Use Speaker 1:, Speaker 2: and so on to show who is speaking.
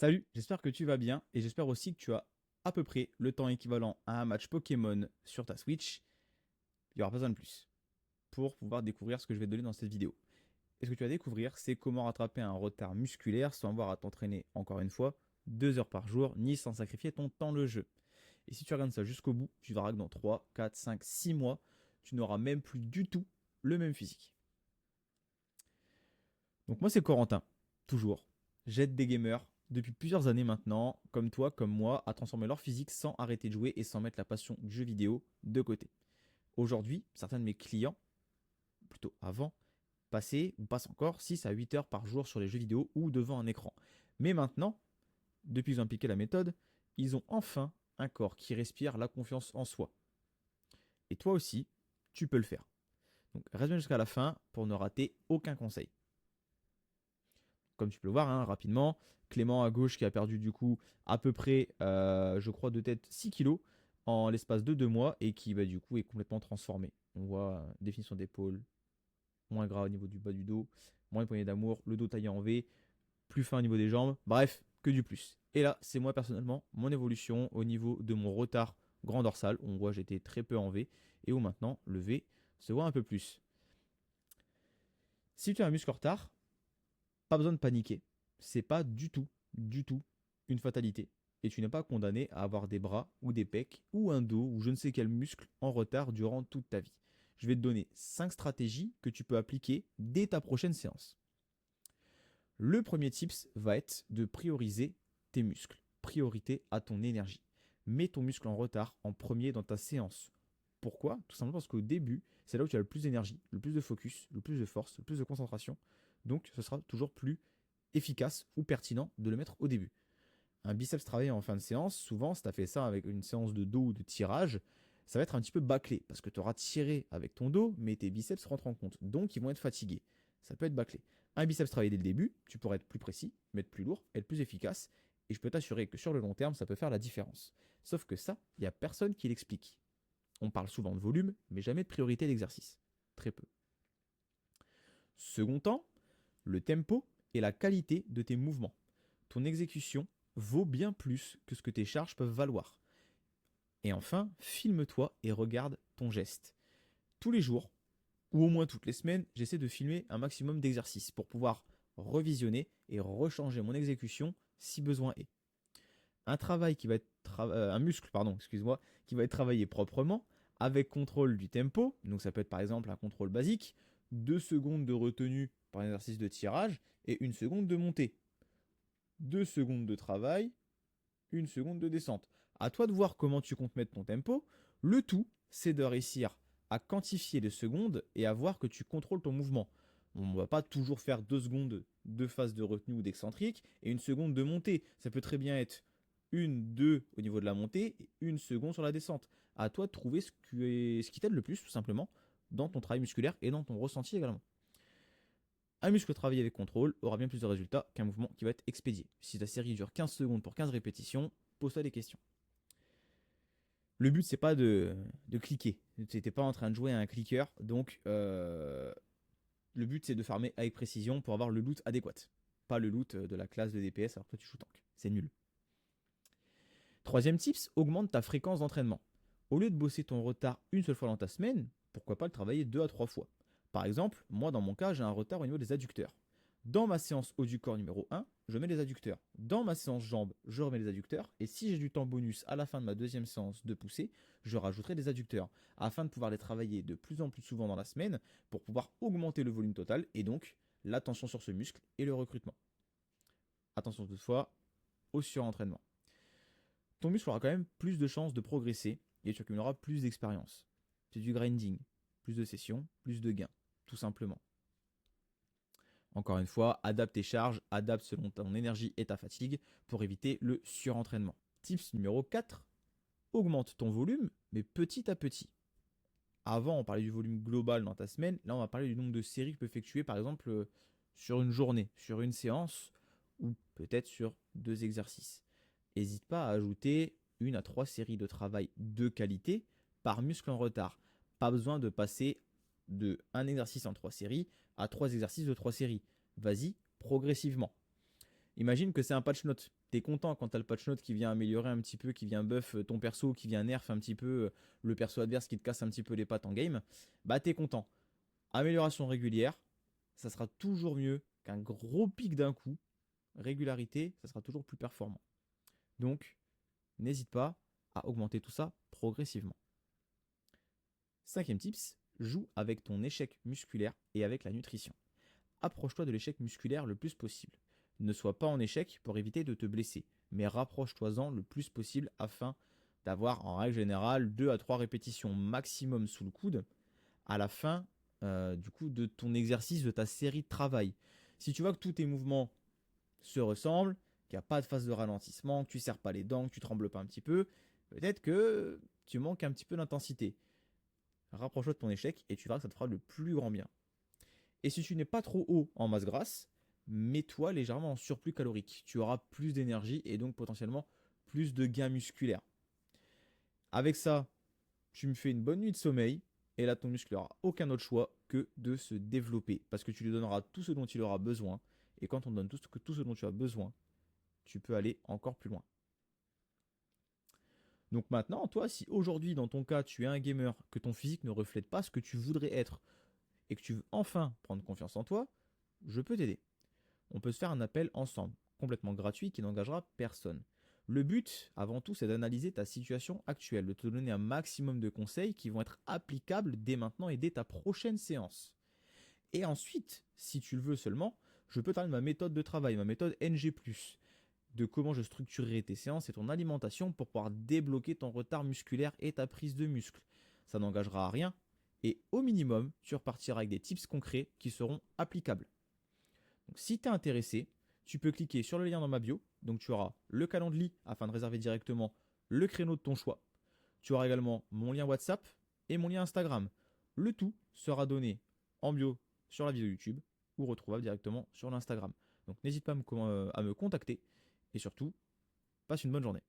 Speaker 1: Salut, j'espère que tu vas bien et j'espère aussi que tu as à peu près le temps équivalent à un match Pokémon sur ta Switch. Il n'y aura pas besoin de plus pour pouvoir découvrir ce que je vais te donner dans cette vidéo. Et ce que tu vas découvrir, c'est comment rattraper un retard musculaire sans avoir à t'entraîner encore une fois 2 heures par jour ni sans sacrifier ton temps de jeu. Et si tu regardes ça jusqu'au bout, tu verras que dans 3, 4, 5, 6 mois, tu n'auras même plus du tout le même physique. Donc moi c'est Corentin, toujours. J'aide des gamers depuis plusieurs années maintenant, comme toi, comme moi, à transformer leur physique sans arrêter de jouer et sans mettre la passion du jeu vidéo de côté. Aujourd'hui, certains de mes clients, plutôt avant, passaient ou passent encore 6 à 8 heures par jour sur les jeux vidéo ou devant un écran. Mais maintenant, depuis qu'ils ont appliqué la méthode, ils ont enfin un corps qui respire la confiance en soi. Et toi aussi, tu peux le faire. Donc reste bien jusqu'à la fin pour ne rater aucun conseil. Comme tu peux le voir hein, rapidement, Clément à gauche qui a perdu du coup à peu près, je crois, de tête 6 kilos en l'espace de 2 mois et qui bah, du coup est complètement transformé. On voit définition d'épaule, moins gras au niveau du bas du dos, moins de poignée d'amour, le dos taillé en V, plus fin au niveau des jambes, bref, que du plus. Et là, c'est moi personnellement, mon évolution au niveau de mon retard grand dorsal. On voit j'étais très peu en V et où maintenant le V se voit un peu plus. Si tu as un muscle en retard, pas besoin de paniquer. C'est pas du tout une fatalité. Et tu n'es pas condamné à avoir des bras ou des pecs ou un dos ou je ne sais quel muscle en retard durant toute ta vie. Je vais te donner 5 stratégies que tu peux appliquer dès ta prochaine séance. Le premier tips va être de prioriser tes muscles. Priorité à ton énergie. Mets ton muscle en retard en premier dans ta séance. Pourquoi? Tout simplement parce qu'au début, c'est là où tu as le plus d'énergie, le plus de focus, le plus de force, le plus de concentration. Donc ce sera toujours plus efficace ou pertinent de le mettre au début. Un biceps travaillé en fin de séance, souvent, si tu as fait ça avec une séance de dos ou de tirage, ça va être un petit peu bâclé parce que tu auras tiré avec ton dos, mais tes biceps rentrent en compte. Donc, ils vont être fatigués. Ça peut être bâclé. Un biceps travaillé dès le début, tu pourrais être plus précis, mettre plus lourd, être plus efficace. Et je peux t'assurer que sur le long terme, ça peut faire la différence. Sauf que ça, il n'y a personne qui l'explique. On parle souvent de volume, mais jamais de priorité d'exercice. Très peu. Second temps, le tempo et la qualité de tes mouvements. Ton exécution vaut bien plus que ce que tes charges peuvent valoir. Et enfin, filme-toi et regarde ton geste. Tous les jours, ou au moins toutes les semaines, j'essaie de filmer un maximum d'exercices pour pouvoir revisionner et rechanger mon exécution si besoin est. Un travail qui va être un muscle, pardon, excuse-moi, qui va être travaillé proprement avec contrôle du tempo. Donc ça peut être par exemple un contrôle basique, 2 secondes de retenue par un exercice de tirage et 1 seconde de montée. 2 secondes de travail, 1 seconde de descente. À toi de voir comment tu comptes mettre ton tempo. Le tout, c'est de réussir à quantifier les secondes et à voir que tu contrôles ton mouvement. On ne va pas toujours faire 2 secondes de phase de retenue ou d'excentrique et 1 seconde de montée. Ça peut très bien être 2 au niveau de la montée et 1 seconde sur la descente. À toi de trouver ce qui t'aide le plus, tout simplement, dans ton travail musculaire et dans ton ressenti également. Un muscle travaillé avec contrôle aura bien plus de résultats qu'un mouvement qui va être expédié. Si ta série dure 15 secondes pour 15 répétitions, pose-toi des questions. Le but, c'est pas de cliquer. Tu n'es pas en train de jouer à un clicker. Donc, le but, c'est de farmer avec précision pour avoir le loot adéquat. Pas le loot de la classe de DPS alors que toi, tu joues tank. C'est nul. Troisième tips, augmente ta fréquence d'entraînement. Au lieu de bosser ton retard une seule fois dans ta semaine, pourquoi pas le travailler 2 à 3 fois. Par exemple, moi dans mon cas, j'ai un retard au niveau des adducteurs. Dans ma séance haut du corps numéro 1, je mets les adducteurs. Dans ma séance jambes, je remets les adducteurs. Et si j'ai du temps bonus à la fin de ma deuxième séance de poussée, je rajouterai des adducteurs afin de pouvoir les travailler de plus en plus souvent dans la semaine pour pouvoir augmenter le volume total et donc la tension sur ce muscle et le recrutement. Attention toutefois au surentraînement. Ton muscle aura quand même plus de chances de progresser et tu accumuleras plus d'expérience. C'est du grinding, plus de sessions, plus de gains, tout simplement. Encore une fois, adapte tes charges, adapte selon ton énergie et ta fatigue pour éviter le surentraînement. Tips numéro 4, augmente ton volume, mais petit à petit. Avant, on parlait du volume global dans ta semaine. Là, on va parler du nombre de séries que tu peux effectuer, par exemple, sur une journée, sur une séance, ou peut-être sur 2 exercices. N'hésite pas à ajouter 1 à 3 séries de travail de qualité par muscle en retard. Pas besoin de passer de un exercice en 3 séries à 3 exercices de 3 séries. Vas-y progressivement. Imagine que c'est un patch note. T'es content quand t'as le patch note qui vient améliorer un petit peu, qui vient buff ton perso, qui vient nerf un petit peu le perso adverse qui te casse un petit peu les pattes en game. Bah t'es content. Amélioration régulière, ça sera toujours mieux qu'un gros pic d'un coup. Régularité, ça sera toujours plus performant. Donc, n'hésite pas à augmenter tout ça progressivement. Cinquième tips, joue avec ton échec musculaire et avec la nutrition. Approche-toi de l'échec musculaire le plus possible. Ne sois pas en échec pour éviter de te blesser, mais rapproche-toi-en le plus possible afin d'avoir en règle générale 2 à 3 répétitions maximum sous le coude à la fin du coup de ton exercice, de ta série de travail. Si tu vois que tous tes mouvements se ressemblent, qu'il n'y a pas de phase de ralentissement, que tu ne serres pas les dents, que tu trembles pas un petit peu, peut-être que tu manques un petit peu d'intensité. Rapproche-toi de ton échec et tu verras que ça te fera le plus grand bien. Et si tu n'es pas trop haut en masse grasse, mets-toi légèrement en surplus calorique. Tu auras plus d'énergie et donc potentiellement plus de gains musculaires. Avec ça, tu me fais une bonne nuit de sommeil et là ton muscle n'aura aucun autre choix que de se développer parce que tu lui donneras tout ce dont il aura besoin et quand on donne tout ce dont tu as besoin, tu peux aller encore plus loin. Donc maintenant, toi, si aujourd'hui dans ton cas tu es un gamer, que ton physique ne reflète pas ce que tu voudrais être et que tu veux enfin prendre confiance en toi, je peux t'aider. On peut se faire un appel ensemble, complètement gratuit, qui n'engagera personne. Le but, avant tout, c'est d'analyser ta situation actuelle, de te donner un maximum de conseils qui vont être applicables dès maintenant et dès ta prochaine séance. Et ensuite, si tu le veux seulement, je peux te parler de ma méthode de travail, ma méthode NG+, de comment je structurerai tes séances et ton alimentation pour pouvoir débloquer ton retard musculaire et ta prise de muscle. Ça n'engagera à rien et au minimum, tu repartiras avec des tips concrets qui seront applicables. Donc, si tu es intéressé, tu peux cliquer sur le lien dans ma bio. Donc tu auras le calendrier afin de réserver directement le créneau de ton choix. Tu auras également mon lien WhatsApp et mon lien Instagram. Le tout sera donné en bio sur la vidéo YouTube ou retrouvable directement sur l'Instagram. Donc n'hésite pas à me contacter et surtout, passe une bonne journée.